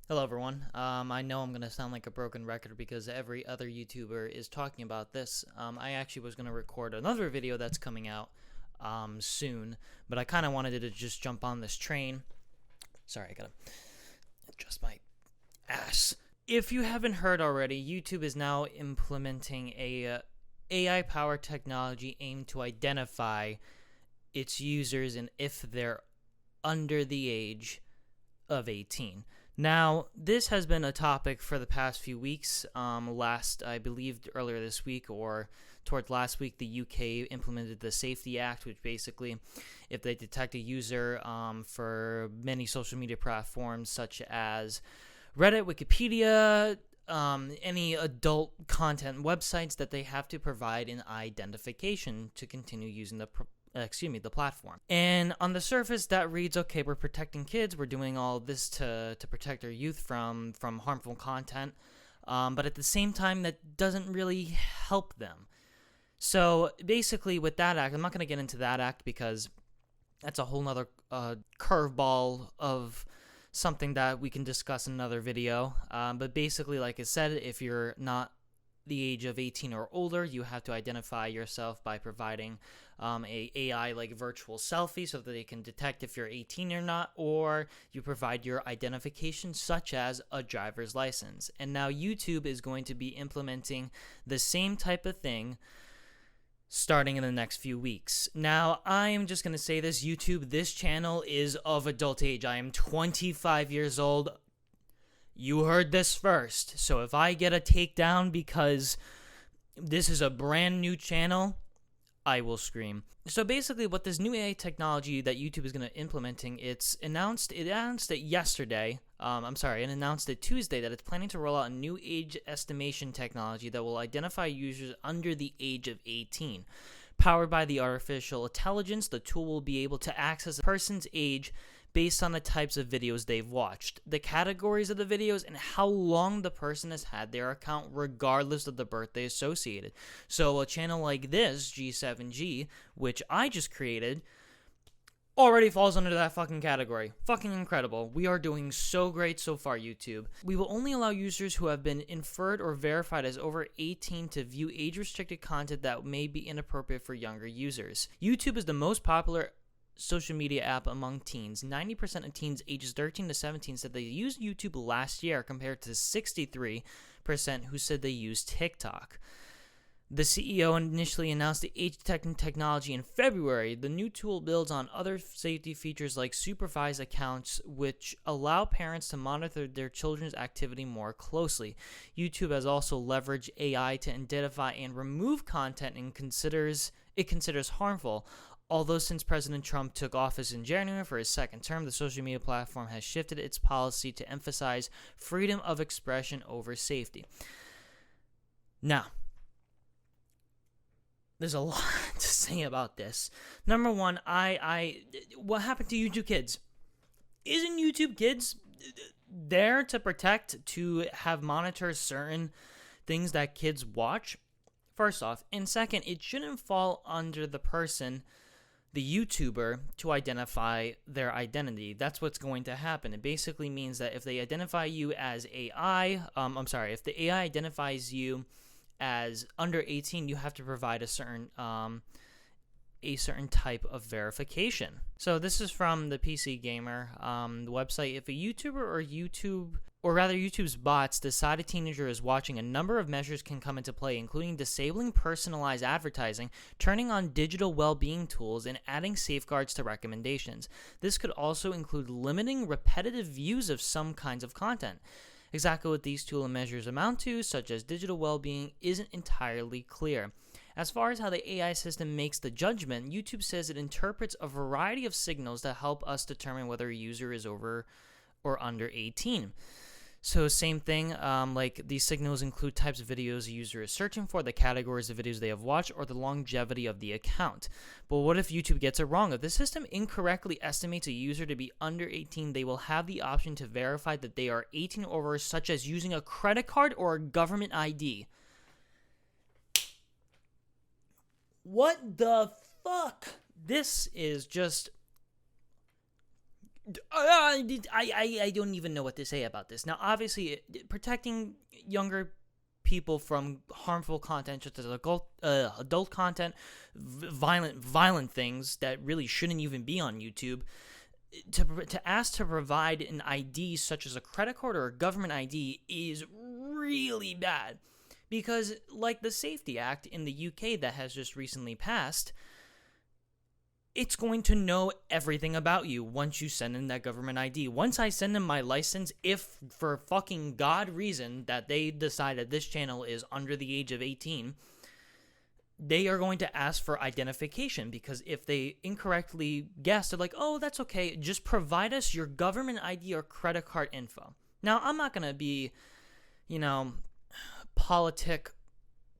Hello everyone. I know I'm going to sound like a broken record because every other YouTuber is talking about this. I actually was going to record another video that's coming out soon, but I kind of wanted to just jump on this train. Sorry, I got to adjust my ass. If you haven't heard already, YouTube is now implementing a AI-powered technology aimed to identify its users and if they're under the age of 18. Now, this has been a topic for the past few weeks. I believe earlier this week or towards last week, the UK implemented the Safety Act, which basically, if they detect a user for many social media platforms such as Reddit, Wikipedia, any adult content websites, that they have to provide an identification to continue using the platform. And on the surface, that reads, okay, we're protecting kids. We're doing all this to protect our youth from harmful content. But at the same time, that doesn't really help them. So basically, with that act, I'm not going to get into that act because that's a whole nother curveball of something that we can discuss in another video. But basically, like I said, if you're not the age of 18 or older, you have to identify yourself by providing a AI like virtual selfie so that they can detect if you're 18 or not, or you provide your identification such as a driver's license. And now YouTube is going to be implementing the same type of thing starting in the next few weeks. Now, I am just going to say this, YouTube, this channel is of adult age. I am 25 years old. You heard this first. So if I get a takedown because this is a brand new channel, I will scream. So basically what this new AI technology that YouTube is going to implementing, it announced it yesterday. It announced it Tuesday that it's planning to roll out a new age estimation technology that will identify users under the age of 18. Powered by the artificial intelligence, the tool will be able to access a person's age based on the types of videos they've watched, the categories of the videos, and how long the person has had their account, regardless of the birthday associated. So a channel like this, G7G, which I just created, already falls under that fucking category. Fucking incredible. We are doing so great so far, YouTube. We will only allow users who have been inferred or verified as over 18 to view age-restricted content that may be inappropriate for younger users. YouTube is the most popular social media app among teens. 90% of teens ages 13 to 17 said they used YouTube last year, compared to 63% who said they used TikTok. The CEO initially announced the age detecting technology in February. The new tool builds on other safety features like supervised accounts, which allow parents to monitor their children's activity more closely. YouTube has also leveraged AI to identify and remove content it considers harmful. Although since President Trump took office in January for his second term, the social media platform has shifted its policy to emphasize freedom of expression over safety. Now, there's a lot to say about this. Number one, what happened to YouTube Kids? Isn't YouTube Kids there to protect, to have monitor certain things that kids watch? First off. And second, it shouldn't fall under the person, the YouTuber, to identify their identity. That's what's going to happen. It basically means that if they identify you as AI, if the AI identifies you as under 18, you have to provide a certain type of verification. So this is from the PC Gamer the website. If a YouTuber or rather YouTube's bots decide a teenager is watching, a number of measures can come into play, including disabling personalized advertising, turning on digital well-being tools, and adding safeguards to recommendations. This could also include limiting repetitive views of some kinds of content. Exactly what these tool and measures amount to, such as digital well-being, isn't entirely clear. As far as how the AI system makes the judgment, YouTube says it interprets a variety of signals that help us determine whether a user is over or under 18. So same thing, like these signals include types of videos a user is searching for, the categories of videos they have watched, or the longevity of the account. But what if YouTube gets it wrong? If the system incorrectly estimates a user to be under 18, they will have the option to verify that they are 18 or over, such as using a credit card or a government ID. What the fuck? This is just I don't even know what to say about this. Now, obviously, protecting younger people from harmful content, such as adult content, violent things that really shouldn't even be on YouTube, to ask to provide an ID such as a credit card or a government ID is really bad. Because, like the Safety Act in the UK that has just recently passed, it's going to know everything about you once you send in that government ID. Once I send in my license, if for fucking God reason that they decide that this channel is under the age of 18, they are going to ask for identification, because if they incorrectly guess, they're like, oh, that's okay, just provide us your government ID or credit card info. Now, I'm not going to be, politic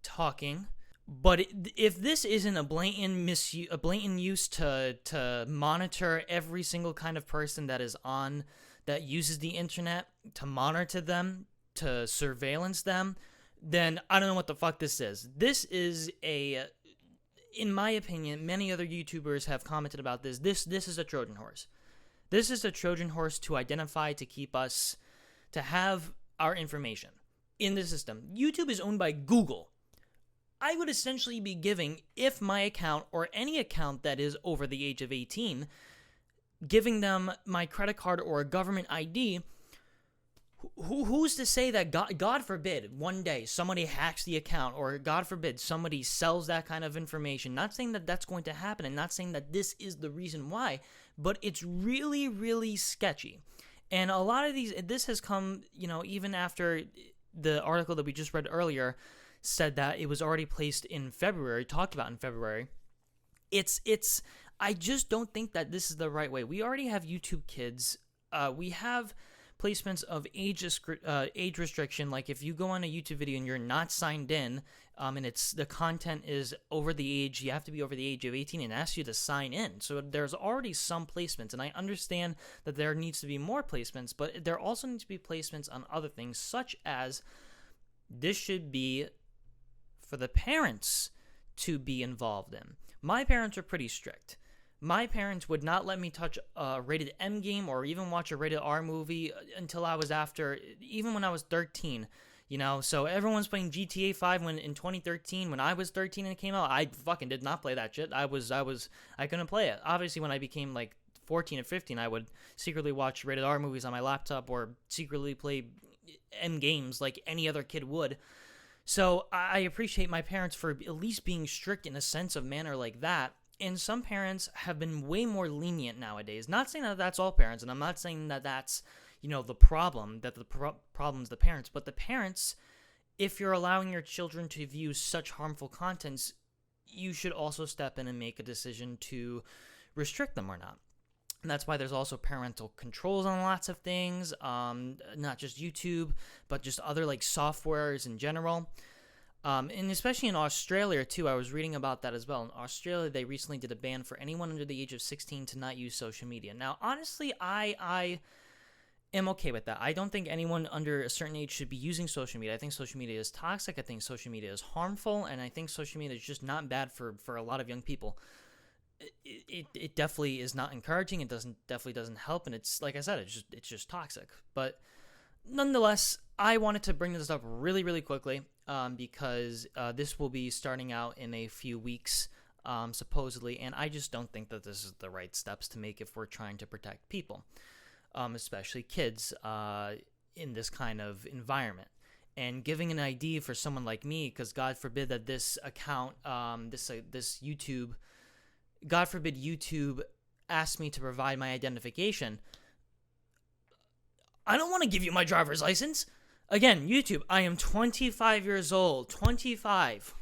talking, but if this isn't a blatant use to monitor every single kind of person that uses the internet, to monitor them, to surveillance them, then I don't know what the fuck this is. This is in my opinion, many other YouTubers have commented about this. This is a Trojan horse. This is a Trojan horse to identify, to keep us, to have our information in the system. YouTube is owned by Google. I would essentially be giving, if my account or any account that is over the age of 18, giving them my credit card or a government ID. Who's to say that, God forbid, one day somebody hacks the account, or God forbid somebody sells that kind of information? Not saying that that's going to happen, and not saying that this is the reason why, but it's really, really sketchy. And a lot of this has come, even after the article that we just read earlier said that it was already placed in February, talked about in February. I just don't think that this is the right way. We already have YouTube Kids. We have placements of age restriction. Like if you go on a YouTube video and you're not signed in, and the content is over the age, you have to be over the age of 18, and asks you to sign in. So there's already some placements, and I understand that there needs to be more placements, but there also needs to be placements on other things, such as this should be for the parents to be involved in. My parents are pretty strict. My parents would not let me touch a rated M game or even watch a rated R movie until I was even when I was 13. So everyone's playing GTA 5 in 2013. When I was 13 and it came out, I fucking did not play that shit. I couldn't play it. Obviously, when I became like 14 or 15, I would secretly watch rated R movies on my laptop or secretly play M games like any other kid would. So I appreciate my parents for at least being strict in a sense of manner like that. And some parents have been way more lenient nowadays. Not saying that that's all parents, and I'm not saying that that's, the problem, that the problem's the parents. But the parents, if you're allowing your children to view such harmful contents, you should also step in and make a decision to restrict them or not. And that's why there's also parental controls on lots of things, not just YouTube, but just other like softwares in general. And especially in Australia, too, I was reading about that as well. In Australia, they recently did a ban for anyone under the age of 16 to not use social media. Now, honestly, I am okay with that. I don't think anyone under a certain age should be using social media. I think social media is toxic. I think social media is harmful. And I think social media is just not bad for a lot of young people. It definitely is not encouraging. It definitely doesn't help. And it's, like I said, it's just toxic. But nonetheless, I wanted to bring this up really, really quickly. Because this will be starting out in a few weeks, supposedly, and I just don't think that this is the right steps to make if we're trying to protect people, especially kids, in this kind of environment. And giving an ID for someone like me, because God forbid that this account, this YouTube, God forbid YouTube asks me to provide my identification, I don't want to give you my driver's license. Again, YouTube, I am 25 years old. 25.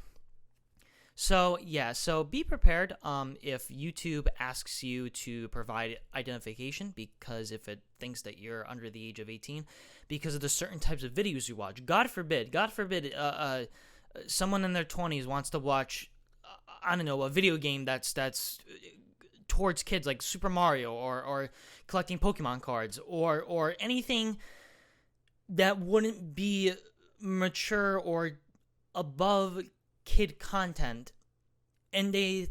So, yeah, so be prepared if YouTube asks you to provide identification, because if it thinks that you're under the age of 18, because of the certain types of videos you watch. God forbid, someone in their 20s wants to watch, a video game that's towards kids, like Super Mario or collecting Pokemon cards or anything that wouldn't be mature or above kid content, and they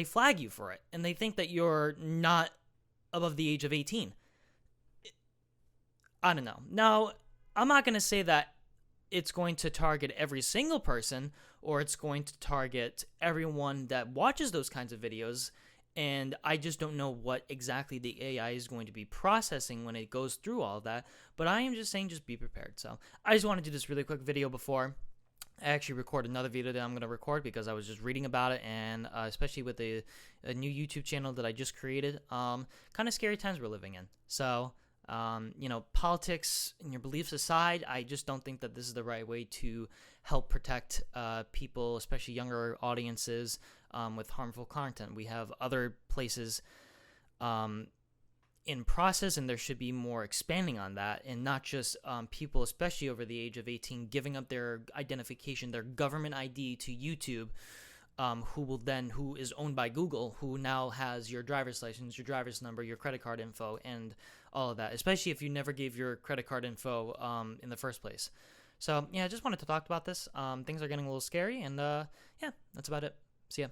flag you for it, and they think that you're not above the age of 18. I don't know. Now, I'm not going to say that it's going to target every single person or it's going to target everyone that watches those kinds of videos, and I just don't know what exactly the AI is going to be processing when it goes through all of that, but I am just saying just be prepared. So I just want to do this really quick video before I actually record another video that I'm going to record, because I was just reading about it, and especially with a new YouTube channel that I just created, kind of scary times we're living in. So politics and your beliefs aside, I just don't think that this is the right way to help protect people, especially younger audiences, with harmful content. We have other places in process, and there should be more expanding on that, and not just people, especially over the age of 18, giving up their identification, their government ID to YouTube, who is owned by Google, who now has your driver's license, your driver's number, your credit card info, and all of that, especially if you never gave your credit card info in the first place. So yeah, I just wanted to talk about this. Things are getting a little scary, and yeah, that's about it. See ya.